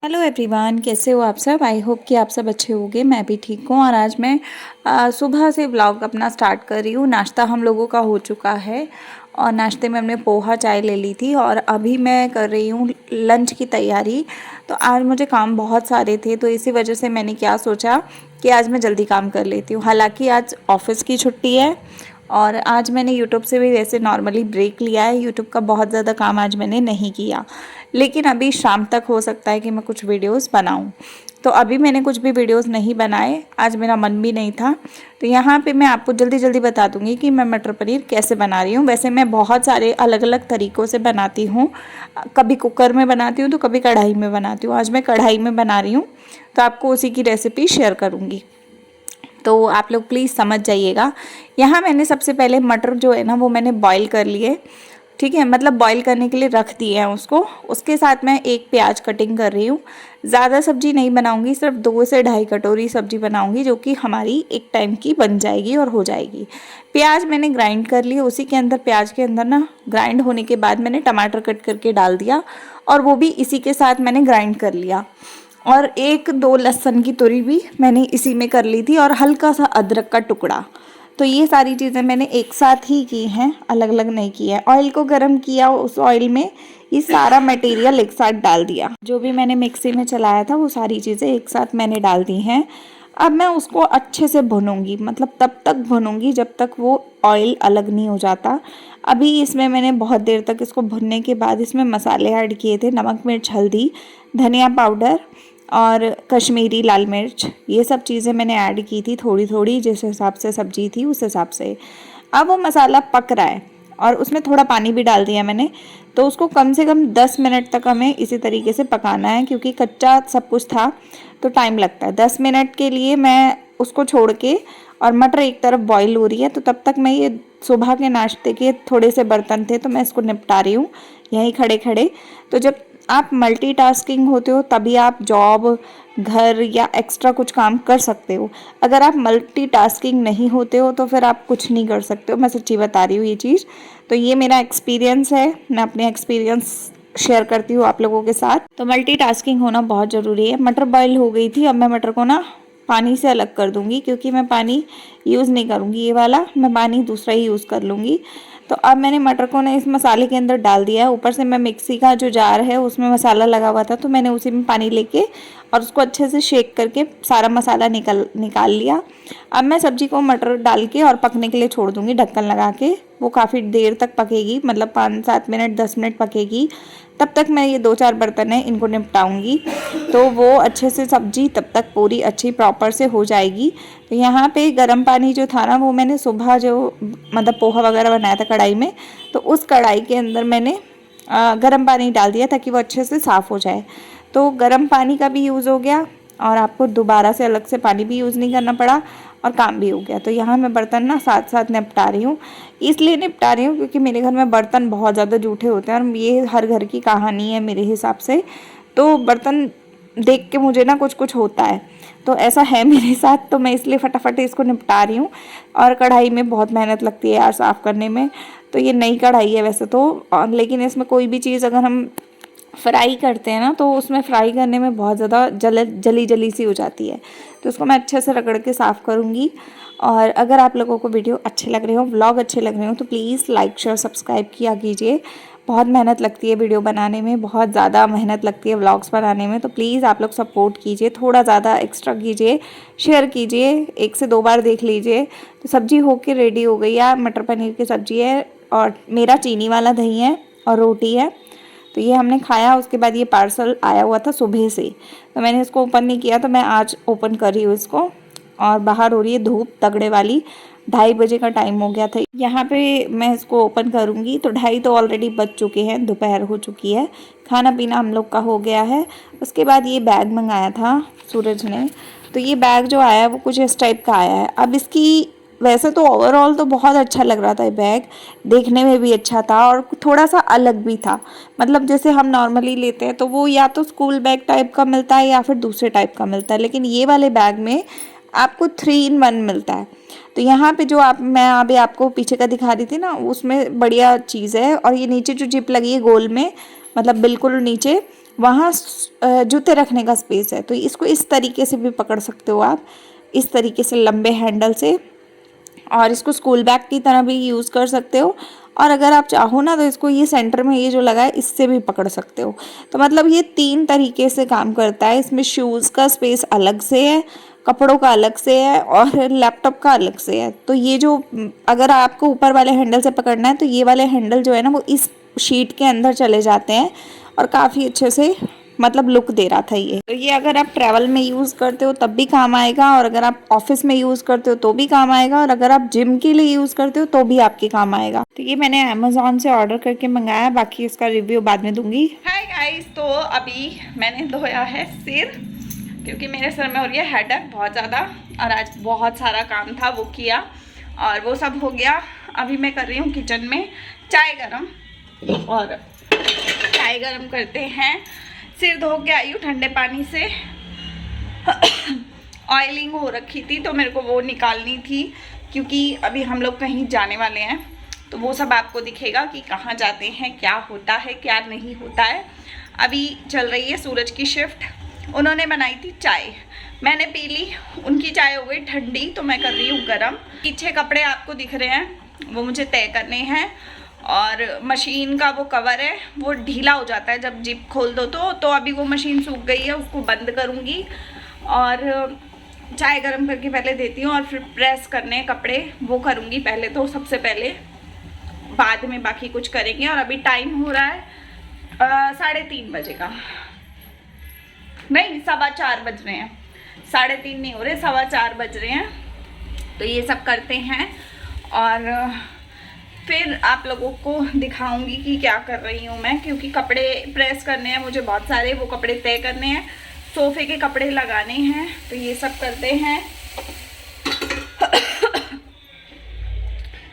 Hello everyone, कैसे हो आप सब। आई होप कि आप सब अच्छे होंगे। मैं भी ठीक हूँ। और आज मैं सुबह से व्लॉग अपना स्टार्ट कर रही हूँ। नाश्ता हम लोगों का हो चुका है और नाश्ते में हमने पोहा चाय ले ली थी और अभी मैं कर रही हूँ लंच की तैयारी। तो आज मुझे काम बहुत सारे थे, तो इसी वजह से मैंने क्या सोचा कि आज मैं जल्दी काम कर लेती हूँ। हालांकि आज ऑफिस की छुट्टी है और आज मैंने यूट्यूब से भी वैसे नॉर्मली ब्रेक लिया है। यूट्यूब का बहुत ज़्यादा काम आज मैंने नहीं किया, लेकिन अभी शाम तक हो सकता है कि मैं कुछ वीडियोस बनाऊं। तो अभी मैंने कुछ भी वीडियोस नहीं बनाए, आज मेरा मन भी नहीं था। तो यहाँ पे मैं आपको जल्दी जल्दी बता दूंगी कि मैं मटर पनीर कैसे बना रही हूँ। वैसे मैं बहुत सारे अलग अलग तरीक़ों से बनाती हूँ, कभी कुकर में बनाती हूँ तो कभी कढ़ाई में बनाती हूँ। आज मैं कढ़ाई में बना रही हूँ, तो आपको उसी की रेसिपी शेयर करूँगी, तो आप लोग प्लीज़ समझ जाइएगा। यहाँ मैंने सबसे पहले मटर जो है ना वो मैंने बॉईल कर लिए, ठीक है, मतलब बॉईल करने के लिए रख दिए हैं उसको। उसके साथ मैं एक प्याज कटिंग कर रही हूँ। ज़्यादा सब्जी नहीं बनाऊँगी, सिर्फ 2 से ढाई कटोरी सब्जी बनाऊँगी, जो कि हमारी एक टाइम की बन जाएगी और हो जाएगी। प्याज मैंने ग्राइंड कर लिया, उसी के अंदर प्याज के अंदर ना ग्राइंड होने के बाद मैंने टमाटर कट करके डाल दिया और वो भी इसी के साथ मैंने ग्राइंड कर लिया। और 1-2 लहसुन की तुरी भी मैंने इसी में कर ली थी और हल्का सा अदरक का टुकड़ा। तो ये सारी चीज़ें मैंने एक साथ ही की हैं, अलग अलग नहीं की है। ऑयल को गर्म किया, उस ऑयल में ये सारा मटेरियल एक साथ डाल दिया। जो भी मैंने मिक्सी में चलाया था वो सारी चीज़ें एक साथ मैंने डाल दी हैं। अब मैं उसको अच्छे से भूनूंगी, मतलब तब तक भूनूंगी जब तक वो ऑयल अलग नहीं हो जाता। अभी इसमें मैंने बहुत देर तक इसको भुनने के बाद इसमें मसाले ऐड किए थे, नमक मिर्च हल्दी धनिया पाउडर और कश्मीरी लाल मिर्च। ये सब चीज़ें मैंने ऐड की थी थोड़ी थोड़ी, जिस हिसाब से सब्जी थी उस हिसाब से। अब वो मसाला पक रहा है और उसमें थोड़ा पानी भी डाल दिया मैंने। तो उसको कम से कम 10 मिनट तक हमें इसी तरीके से पकाना है, क्योंकि कच्चा सब कुछ था तो टाइम लगता है। 10 मिनट के लिए मैं उसको छोड़ के, और मटर एक तरफ बॉईल हो रही है, तो तब तक मैं ये सुबह के नाश्ते के थोड़े से बर्तन थे तो मैं इसको निपटा रही हूँ यहीं खड़े खड़े। तो जब आप मल्टीटास्किंग होते हो तभी आप जॉब, घर या एक्स्ट्रा कुछ काम कर सकते हो। अगर आप मल्टीटास्किंग नहीं होते हो तो फिर आप कुछ नहीं कर सकते हो। मैं सच्ची बता रही हूँ ये चीज़। तो ये मेरा एक्सपीरियंस है, मैं अपने एक्सपीरियंस शेयर करती हूँ आप लोगों के साथ। तो मल्टीटास्किंग होना बहुत ज़रूरी है। मटर बॉईल हो गई थी, अब मैं मटर को ना पानी से अलग कर दूंगी, क्योंकि मैं पानी यूज़ नहीं करूँगी ये वाला, मैं पानी दूसरा ही यूज़ कर लूँगी। तो अब मैंने मटर को ना इस मसाले के अंदर डाल दिया है। ऊपर से मैं मिक्सी का जो जार है उसमें मसाला लगा हुआ था, तो मैंने उसी में पानी लेके और उसको अच्छे से शेक करके सारा मसाला निकाल लिया। अब मैं सब्जी को मटर डाल के और पकने के लिए छोड़ दूँगी ढक्कन लगा के। वो काफ़ी देर तक पकेगी, मतलब 5-7 मिनट 10 मिनट पकेगी। तब तक मैं ये 2-4 बर्तन हैं इनको निपटाऊंगी, तो वो अच्छे से सब्जी तब तक पूरी अच्छी प्रॉपर से हो जाएगी। तो यहाँ पे गर्म पानी जो था ना वो मैंने सुबह जो मतलब पोहा वगैरह बनाया था कढ़ाई में, तो उस कढ़ाई के अंदर मैंने गर्म पानी डाल दिया ताकि वो अच्छे से साफ़ हो जाए। तो गर्म पानी का भी यूज़ हो गया और आपको दोबारा से अलग से पानी भी यूज़ नहीं करना पड़ा और काम भी हो गया। तो यहाँ मैं बर्तन ना साथ साथ निपटा रही हूँ। इसलिए निपटा रही हूँ क्योंकि मेरे घर में बर्तन बहुत ज़्यादा जूठे होते हैं और ये हर घर की कहानी है मेरे हिसाब से। तो बर्तन देख के मुझे ना कुछ कुछ होता है, तो ऐसा है मेरे साथ, तो मैं इसलिए फटाफट इसको निपटा रही हूँ। और कढ़ाई में बहुत मेहनत लगती है यार साफ़ करने में। तो ये नई कढ़ाई है वैसे तो, और लेकिन इसमें कोई भी चीज़ अगर हम फ्राई करते हैं ना तो उसमें फ्राई करने में बहुत ज़्यादा जली जली सी हो जाती है। तो उसको मैं अच्छे से रगड़ के साफ़ करूँगी। और अगर आप लोगों को वीडियो अच्छे लग रहे हो, व्लॉग अच्छे लग रहे हो, तो प्लीज़ लाइक शेयर सब्सक्राइब किया कीजिए। बहुत मेहनत लगती है वीडियो बनाने में, बहुत ज़्यादा मेहनत लगती है व्लॉग्स बनाने में। तो प्लीज़ आप लोग सपोर्ट कीजिए, थोड़ा ज़्यादा एक्स्ट्रा कीजिए, शेयर कीजिए, 1 से 2 बार देख लीजिए। तो सब्जी होके रेडी हो गई है, मटर पनीर की सब्ज़ी है और मेरा चीनी वाला दही है और रोटी है। तो ये हमने खाया। उसके बाद ये पार्सल आया हुआ था सुबह से, तो मैंने इसको ओपन नहीं किया, तो मैं आज ओपन कर रही हूँ इसको। और बाहर हो रही है धूप तगड़े वाली, 2:30 बजे का टाइम हो गया था। यहाँ पे मैं इसको ओपन करूँगी तो 2:30 तो ऑलरेडी बज चुके हैं, दोपहर हो चुकी है, खाना पीना हम लोग का हो गया है। उसके बाद ये बैग मंगाया था सूरज ने, तो ये बैग जो आया है वो कुछ इस टाइप का आया है। अब इसकी वैसे तो ओवरऑल तो बहुत अच्छा लग रहा था ये बैग, देखने में भी अच्छा था और थोड़ा सा अलग भी था। मतलब जैसे हम नॉर्मली लेते हैं तो वो या तो स्कूल बैग टाइप का मिलता है या फिर दूसरे टाइप का मिलता है, लेकिन ये वाले बैग में आपको 3 in 1 मिलता है। तो यहाँ पे जो मैं अभी आपको पीछे का दिखा रही थी ना, उसमें बढ़िया चीज़ है। और ये नीचे जो जिप लगी है गोल में, मतलब बिल्कुल नीचे, वहाँ जूते रखने का स्पेस है। तो इसको इस तरीके से भी पकड़ सकते हो आप, इस तरीके से लंबे हैंडल से, और इसको स्कूल बैग की तरह भी यूज़ कर सकते हो। और अगर आप चाहो ना तो इसको ये सेंटर में ये जो लगा है इससे भी पकड़ सकते हो। तो मतलब ये 3 तरीके से काम करता है। इसमें शूज़ का स्पेस अलग से है, कपड़ों का अलग से है, और लैपटॉप का अलग से है। तो ये जो अगर आपको ऊपर वाले हैंडल से पकड़ना है तो ये वाले हैंडल जो है ना वो इस शीट के अंदर चले जाते हैं, और काफ़ी अच्छे से मतलब लुक दे रहा था ये। तो ये अगर आप ट्रैवल में यूज़ करते हो तब भी काम आएगा, और अगर आप ऑफिस में यूज़ करते हो तो भी काम आएगा, और अगर आप जिम के लिए यूज़ करते हो तो भी आपके काम आएगा। तो ये मैंने अमेज़ॉन से ऑर्डर करके मंगाया, बाकी इसका रिव्यू बाद में दूंगी। हाय गाइस, तो अभी मैंने धोया है सिर, क्योंकि मेरे सर में हो रही है हेडेक बहुत ज़्यादा, और आज बहुत सारा काम था वो किया और वो सब हो गया। अभी मैं कर रही हूँ किचन में चाय गरम, और चाय गरम करते हैं। सिर धो के आई हूँ ठंडे पानी से। ऑयलिंग हो रखी थी तो मेरे को वो निकालनी थी, क्योंकि अभी हम लोग कहीं जाने वाले हैं, तो वो सब आपको दिखेगा कि कहाँ जाते हैं, क्या होता है क्या नहीं होता है। अभी चल रही है सूरज की शिफ्ट। उन्होंने बनाई थी चाय, मैंने पी ली, उनकी चाय हो गई ठंडी, तो मैं कर रही हूँ गरम। पीछे कपड़े आपको दिख रहे हैं वो मुझे तय करने हैं, और मशीन का वो कवर है वो ढीला हो जाता है जब जिप खोल दो तो अभी वो मशीन सूख गई है, उसको बंद करूँगी और चाय गरम करके पहले देती हूँ, और फिर प्रेस करने कपड़े वो करूँगी पहले, तो सबसे पहले, बाद में बाकी कुछ करेंगे। और अभी टाइम हो रहा है 3:30 बजे का, नहीं 4:15 बज रहे हैं, 3:30 नहीं हो रहे, 4:15 बज रहे हैं। तो ये सब करते हैं और फिर आप लोगों को दिखाऊंगी कि क्या कर रही हूँ मैं, क्योंकि कपड़े प्रेस करने हैं मुझे बहुत सारे, वो कपड़े तय करने हैं, सोफे के कपड़े लगाने हैं, तो ये सब करते हैं।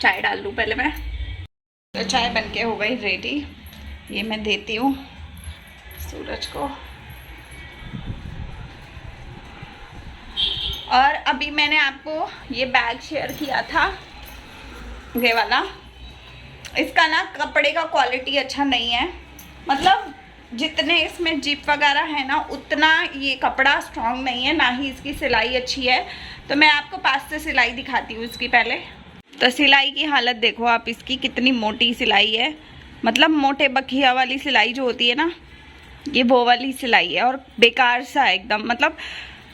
चाय डाल लूँ पहले मैं। तो चाय बनके हो गई रेडी, ये मैं देती हूँ सूरज को। और अभी मैंने आपको ये बैग शेयर किया था, ये वाला, इसका ना कपड़े का क्वालिटी अच्छा नहीं है, मतलब जितने इसमें जिप वगैरह है ना उतना ये कपड़ा स्ट्रॉन्ग नहीं है, ना ही इसकी सिलाई अच्छी है। तो मैं आपको पास से सिलाई दिखाती हूँ इसकी पहले। तो सिलाई की हालत देखो आप इसकी, कितनी मोटी सिलाई है, मतलब मोटे बखिया वाली सिलाई जो होती है ना, ये वो वाली सिलाई है, और बेकार सा है एकदम, मतलब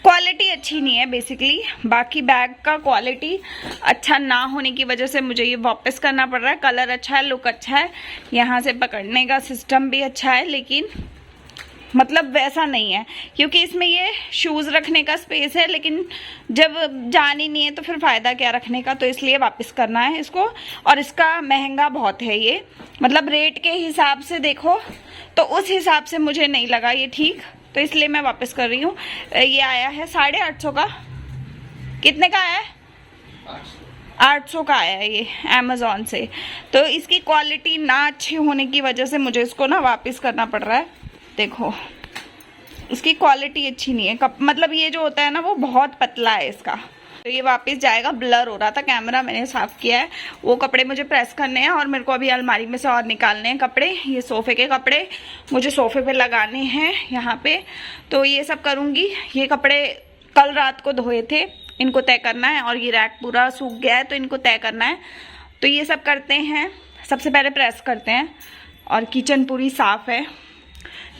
क्वालिटी अच्छी नहीं है बेसिकली। बाकी बैग का क्वालिटी अच्छा ना होने की वजह से मुझे ये वापस करना पड़ रहा है। कलर अच्छा है, लुक अच्छा है, यहाँ से पकड़ने का सिस्टम भी अच्छा है, लेकिन मतलब वैसा नहीं है, क्योंकि इसमें ये शूज़ रखने का स्पेस है, लेकिन जब जान ही नहीं है तो फिर फ़ायदा क्या रखने का, तो इसलिए वापस करना है इसको। और इसका महंगा बहुत है ये, मतलब रेट के हिसाब से देखो तो उस हिसाब से मुझे नहीं लगा ये ठीक, तो इसलिए मैं वापस कर रही हूँ। ये आया है 850 का, कितने का आया है? 800 का आया है ये अमेज़ॉन से। तो इसकी क्वालिटी ना अच्छी होने की वजह से मुझे इसको ना वापस करना पड़ रहा है। देखो इसकी क्वालिटी अच्छी नहीं है, मतलब ये जो होता है ना वो बहुत पतला है इसका, तो ये वापस जाएगा। ब्लर हो रहा था कैमरा, मैंने साफ किया है। वो कपड़े मुझे प्रेस करने हैं, और मेरे को अभी अलमारी में से और निकालने हैं कपड़े। ये सोफ़े के कपड़े मुझे सोफ़े पे लगाने हैं यहाँ पे, तो ये सब करूँगी। ये कपड़े कल रात को धोए थे, इनको तय करना है, और ये रैक पूरा सूख गया है तो इनको तय करना है। तो ये सब करते हैं, सबसे पहले प्रेस करते हैं। और किचन पूरी साफ़ है।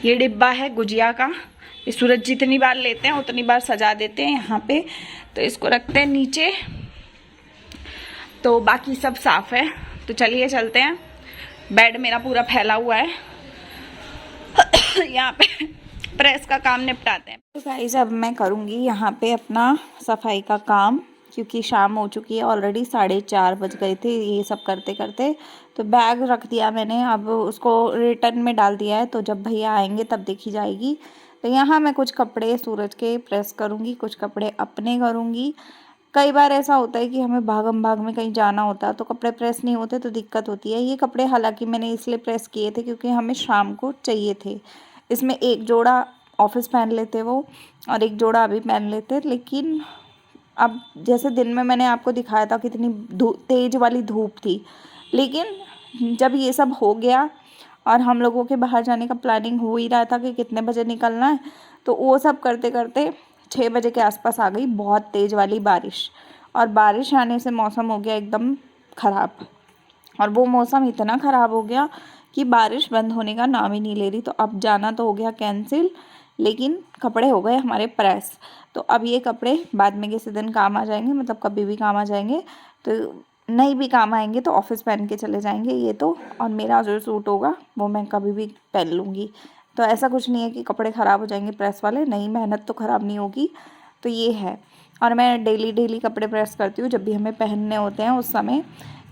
ये डिब्बा है गुजिया का, ये सूरज जितनी बार लेते हैं उतनी बार सजा देते हैं यहाँ पे, तो इसको रखते हैं नीचे। तो बाकी सब साफ है, तो चलिए चलते हैं। बेड मेरा पूरा फैला हुआ है। यहाँ पे प्रेस का काम निपटाते हैं। तो गाइस अब मैं करूँगी यहाँ पे अपना सफाई का काम, क्योंकि शाम हो चुकी है ऑलरेडी, 4:30 बज गए थे ये सब करते करते। तो बैग रख दिया मैंने, अब उसको रिटर्न में डाल दिया है, तो जब भैया आएंगे तब देखी जाएगी। तो यहाँ मैं कुछ कपड़े सूरज के प्रेस करूँगी, कुछ कपड़े अपने करूँगी। कई बार ऐसा होता है कि हमें भागम भाग में कहीं जाना होता है तो कपड़े प्रेस नहीं होते तो दिक्कत होती है। ये कपड़े हालांकि मैंने इसलिए प्रेस किए थे क्योंकि हमें शाम को चाहिए थे। इसमें एक जोड़ा ऑफिस पहन लेते वो, और एक जोड़ा अभी पहन लेते, लेकिन अब जैसे दिन में मैंने आपको दिखाया था कितनी तेज वाली धूप थी, लेकिन जब ये सब हो गया और हम लोगों के बाहर जाने का प्लानिंग हो ही रहा था कि कितने बजे निकलना है। तो वो सब करते करते 6 बजे के आसपास आ गई बहुत तेज़ वाली बारिश, और बारिश आने से मौसम हो गया एकदम ख़राब। और वो मौसम इतना ख़राब हो गया कि बारिश बंद होने का नाम ही नहीं ले रही। तो अब जाना तो हो गया कैंसिल, लेकिन कपड़े हो गए हमारे प्रेस। तो अब ये कपड़े बाद में किसी दिन काम आ जाएंगे, मतलब कभी भी काम आ जाएंगे। तो नहीं भी काम आएंगे तो ऑफिस पहन के चले जाएंगे ये तो। और मेरा जो सूट होगा वो मैं कभी भी पहन लूँगी। तो ऐसा कुछ नहीं है कि कपड़े ख़राब हो जाएंगे प्रेस वाले, नहीं, मेहनत तो ख़राब नहीं होगी। तो ये है। और मैं डेली डेली कपड़े प्रेस करती हूँ जब भी हमें पहनने होते हैं उस समय,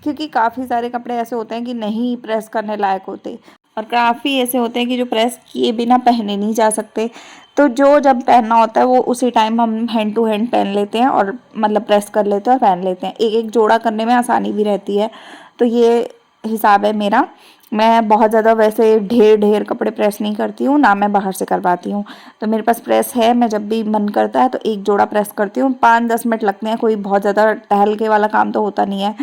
क्योंकि काफ़ी सारे कपड़े ऐसे होते हैं कि नहीं प्रेस करने लायक होते, और काफ़ी ऐसे होते हैं कि जो प्रेस किए बिना पहने नहीं जा सकते। तो जो जब पहनना होता है वो उसी टाइम हम हैंड टू हैंड पहन लेते हैं, और मतलब प्रेस कर लेते हैं और पहन लेते हैं। एक एक जोड़ा करने में आसानी भी रहती है। तो ये हिसाब है मेरा। मैं बहुत ज़्यादा वैसे ढेर ढेर कपड़े प्रेस नहीं करती हूँ, ना मैं बाहर से करवाती हूँ। तो मेरे पास प्रेस है, मैं जब भी मन करता है तो एक जोड़ा प्रेस करती हूँ। 5-10 मिनट लगते हैं, कोई बहुत ज़्यादा टहल के वाला काम तो होता नहीं है।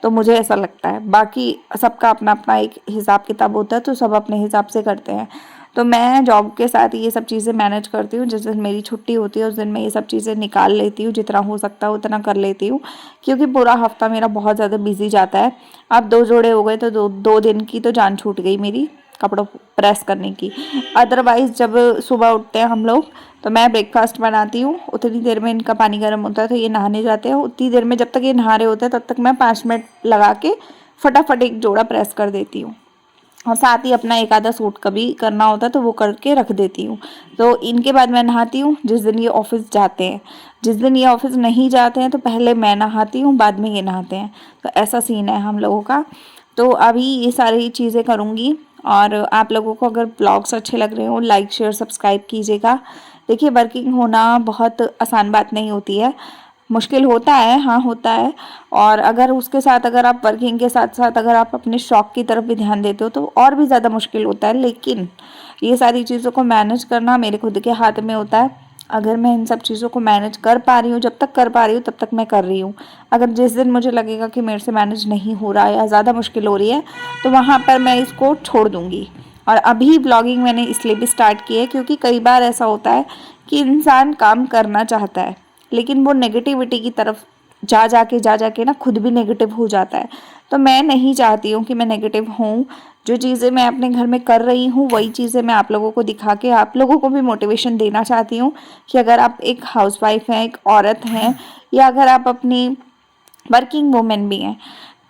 तो मुझे ऐसा लगता है, बाकी सबका अपना अपना एक हिसाब किताब होता है, तो सब अपने हिसाब से करते हैं। तो मैं जॉब के साथ ये सब चीज़ें मैनेज करती हूँ। जिस दिन मेरी छुट्टी होती है उस दिन मैं ये सब चीज़ें निकाल लेती हूँ, जितना हो सकता है उतना कर लेती हूँ, क्योंकि पूरा हफ्ता मेरा बहुत ज़्यादा बिजी जाता है। अब 2 जोड़े हो गए तो 2 दिन की तो जान छूट गई मेरी कपड़ों प्रेस करने की। अदरवाइज़ जब सुबह उठते हैं हम लोग तो मैं ब्रेकफास्ट बनाती हूँ, उतनी देर में इनका पानी गर्म होता है तो ये नहाने जाते हैं। उतनी देर में जब तक ये नहा रहे होते हैं तब तक मैं 5 मिनट लगा के फटाफट एक जोड़ा प्रेस कर देती हूँ। और साथ ही अपना एक आधा सूट कभी करना होता है तो वो करके रख देती हूँ। तो इनके बाद मैं नहाती हूँ जिस दिन ये ऑफिस जाते हैं। जिस दिन ये ऑफिस नहीं जाते हैं तो पहले मैं नहाती हूँ, बाद में ये नहाते हैं। तो ऐसा सीन है हम लोगों का। तो अभी ये सारी चीज़ें करूँगी। और आप लोगों को अगर ब्लॉग्स अच्छे लग रहे हो लाइक शेयर सब्सक्राइब कीजिएगा। देखिए, वर्किंग होना बहुत आसान बात नहीं होती है, मुश्किल होता है, हाँ होता है। और अगर उसके साथ अगर आप वर्किंग के साथ साथ अगर आप अपने शौक की तरफ भी ध्यान देते हो तो और भी ज़्यादा मुश्किल होता है। लेकिन ये सारी चीज़ों को मैनेज करना मेरे खुद के हाथ में होता है। अगर मैं इन सब चीज़ों को मैनेज कर पा रही हूँ, जब तक कर पा रही हूँ तब तक मैं कर रही हूँ। अगर जिस दिन मुझे लगेगा कि मेरे से मैनेज नहीं हो रहा है या ज़्यादा मुश्किल हो रही है तो वहाँ पर मैं इसको छोड़ दूँगी। और अभी ब्लॉगिंग मैंने इसलिए भी स्टार्ट की है क्योंकि कई बार ऐसा होता है कि इंसान काम करना चाहता है लेकिन वो नेगेटिविटी की तरफ जा जाके ना खुद भी नेगेटिव हो जाता है। तो मैं नहीं चाहती हूँ कि मैं नेगेटिव हूँ। जो चीज़ें मैं अपने घर में कर रही हूँ वही चीज़ें मैं आप लोगों को दिखा के आप लोगों को भी मोटिवेशन देना चाहती हूँ कि अगर आप एक हाउसवाइफ हैं, एक औरत हैं, या अगर आप अपनी वर्किंग वूमेन भी हैं,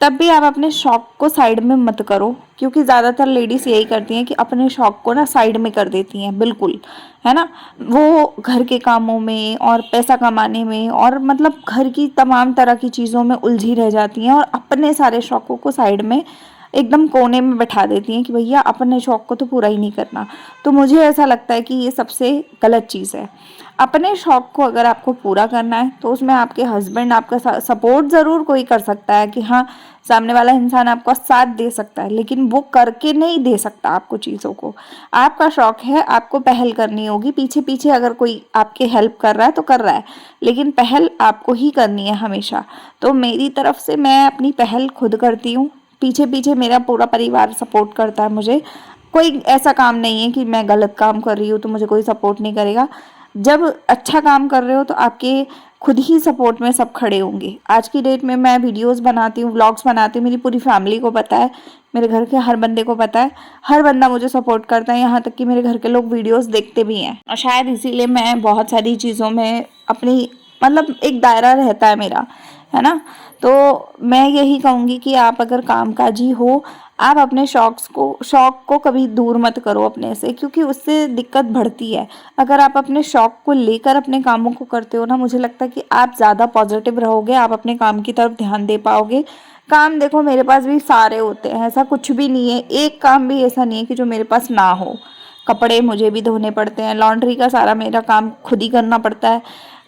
तब भी आप अपने शौक को साइड में मत करो। क्योंकि ज़्यादातर लेडीज़ यही करती हैं कि अपने शौक को ना साइड में कर देती हैं, बिल्कुल, है ना। वो घर के कामों में और पैसा कमाने में और मतलब घर की तमाम तरह की चीज़ों में उलझी रह जाती हैं और अपने सारे शौकों को साइड में एकदम कोने में बैठा देती हैं कि भैया अपने शौक को तो पूरा ही नहीं करना। तो मुझे ऐसा लगता है कि ये सबसे गलत चीज़ है। अपने शौक को अगर आपको पूरा करना है तो उसमें आपके हस्बैंड आपका सपोर्ट ज़रूर कोई कर सकता है कि हाँ, सामने वाला इंसान आपका साथ दे सकता है, लेकिन वो करके नहीं दे सकता आपको चीज़ों को। आपका शौक है, आपको पहल करनी होगी। पीछे पीछे अगर कोई आपके हेल्प कर रहा है तो कर रहा है, लेकिन पहल आपको ही करनी है हमेशा। तो मेरी तरफ से मैं अपनी पहल खुद करती हूँ, पीछे पीछे मेरा पूरा परिवार सपोर्ट करता है मुझे। कोई ऐसा काम नहीं है कि मैं गलत काम कर रही हूँ तो मुझे कोई सपोर्ट नहीं करेगा। जब अच्छा काम कर रहे हो तो आपके खुद ही सपोर्ट में सब खड़े होंगे। आज की डेट में मैं वीडियोस बनाती हूँ, व्लॉग्स बनाती हूँ, मेरी पूरी फैमिली को पता है, मेरे घर के हर बंदे को पता है, हर बंदा मुझे सपोर्ट करता है, यहाँ तक कि मेरे घर के लोग वीडियोस देखते भी हैं। और शायद इसीलिए मैं बहुत सारी चीज़ों में अपनी मतलब एक दायरा रहता है मेरा, है ना। तो मैं यही कहूँगी कि आप अगर कामकाजी हो, आप अपने शौक को कभी दूर मत करो अपने से, क्योंकि उससे दिक्कत बढ़ती है। अगर आप अपने शौक को लेकर अपने कामों को करते हो ना, मुझे लगता है कि आप ज़्यादा पॉजिटिव रहोगे, आप अपने काम की तरफ ध्यान दे पाओगे। काम देखो मेरे पास भी सारे होते हैं, ऐसा कुछ भी नहीं है, एक काम भी ऐसा नहीं है कि जो मेरे पास ना हो। कपड़े मुझे भी धोने पड़ते हैं, लॉन्ड्री का सारा मेरा काम खुद ही करना पड़ता है,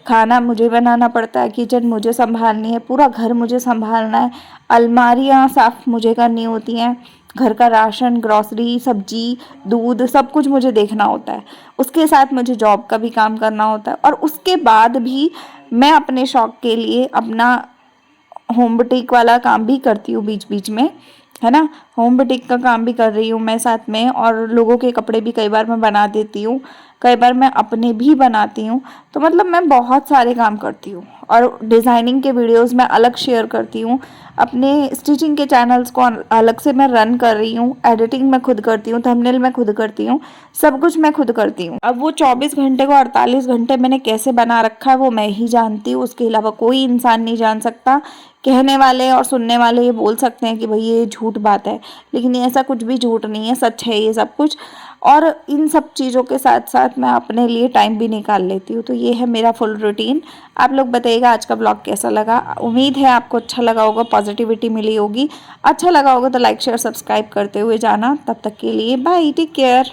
खाना मुझे बनाना पड़ता है, किचन मुझे संभालनी है, पूरा घर मुझे संभालना है, अलमारियाँ साफ़ मुझे करनी होती हैं, घर का राशन, ग्रॉसरी, सब्जी, दूध सब कुछ मुझे देखना होता है। उसके साथ मुझे जॉब का भी काम करना होता है, और उसके बाद भी मैं अपने शौक के लिए अपना होम बुटीक वाला काम भी करती हूँ बीच बीच में। है ना। होम बुटीक का काम भी कर रही हूँ मैं साथ में, और लोगों के कपड़े भी कई बार मैं बना देती हूँ, कई बार मैं अपने भी बनाती हूँ। तो मतलब मैं बहुत सारे काम करती हूँ, और डिज़ाइनिंग के वीडियोस मैं अलग शेयर करती हूँ। अपने स्टिचिंग के चैनल्स को अलग से मैं रन कर रही हूँ, एडिटिंग मैं खुद करती हूँ, थंबनेल मैं खुद करती हूँ, सब कुछ मैं खुद करती हूँ। अब वो 24 घंटे को 48 घंटे मैंने कैसे बना रखा है वो मैं ही जानती हूँ, उसके अलावा कोई इंसान नहीं जान सकता। कहने वाले और सुनने वाले ये बोल सकते हैं कि भाई ये झूठ बात है, लेकिन ये ऐसा कुछ भी झूठ नहीं है, सच है ये सब कुछ। और इन सब चीज़ों के साथ साथ मैं अपने लिए टाइम भी निकाल लेती हूँ। तो ये है मेरा फुल रूटीन। आप लोग बताइएगा आज का ब्लॉग कैसा लगा। उम्मीद है आपको अच्छा लगा होगा, पॉजिटिविटी मिली होगी। अच्छा लगा होगा तो लाइक शेयर सब्सक्राइब करते हुए जाना। तब तक के लिए बाय, टेक केयर।